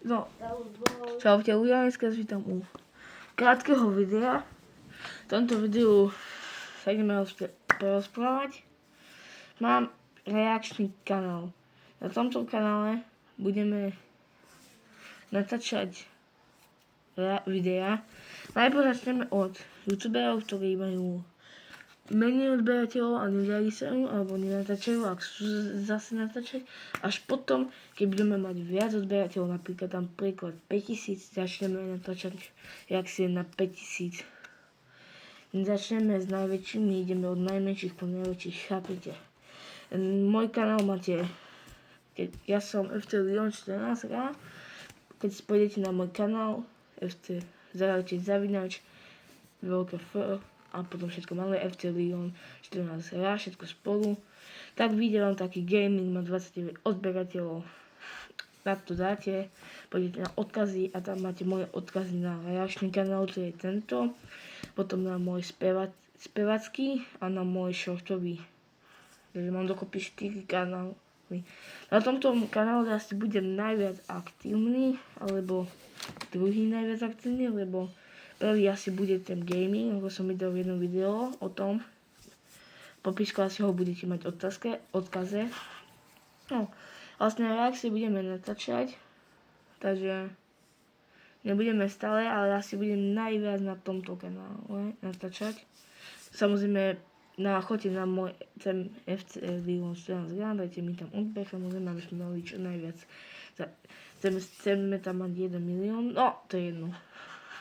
No, čaute, ja dneska vítam u krátkeho videa. V tomto videu sa ideme porozprávať. Mám reakčný kanál. Na tomto kanále budeme natáčať videá. Najprv začneme od youtuberov, ktorí majú menej odberateľov a nedali sa im, alebo nenatáčajú, ak sú zase natáčať. Až potom, keď budeme mať viac odberateľov, napríklad tam príklad 5000, začneme natáčať reakcie na 5000. Začneme s najväčšími, ideme od najmenších po najväčších, chápete. Môj kanál máte, ja som FT14, keď pôjdete na môj kanál, FT, zaradite zavinač, veľké F, a potom všetko malé, FT Leon 14 hrá, všetko spolu. Tak vyjde vám taký gaming, má 29 odberateľov. Na to dáte, pôjdete na odkazy a tam máte moje odkazy na reakčný kanál, to je tento. Potom na môj spevacký a na môj shortový. Takže mám dokopy 4 kanály. Na tomto kanále asi budem najviac aktívny, alebo druhý najviac aktívny, lebo prvý asi bude ten gaming, ako som videl v jednom videu o tom. V popisku asi ho budete mať odkaze. No, vlastne reakcie budeme natáčať, takže nebudeme stále, ale asi budem najviac na tomto kanále natáčať. Samozrejme, choďte na môj FC Leon 14 Grand, dajte mi tam odbeh, samozrejme, aby sme mali čo najviac. Chceme tam mať 1 milión, no to je jedno.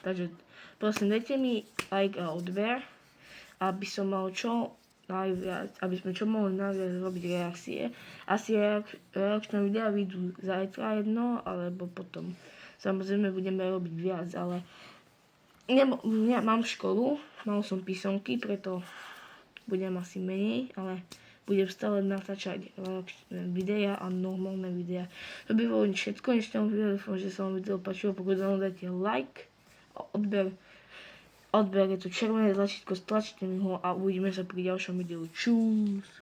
Takže prosím, dajte mi like a odber, aby som mal čo najviac, aby sme čo mohli najviac robiť reakcie. Asi reakčné videá vyjdú zajtra jedno, alebo potom. Samozrejme budeme robiť viac, ale mám školu, mal som písomky, preto budem asi menej, ale budem stále natáčať videá a normálne videá. To by bolo všetko, než tomu videu, dúfam, že sa vám video páčilo, pokud vám dáte like, odber je to červené tlačítko, stlačte mi ho a uvidíme sa pri ďalšom videu. Čus!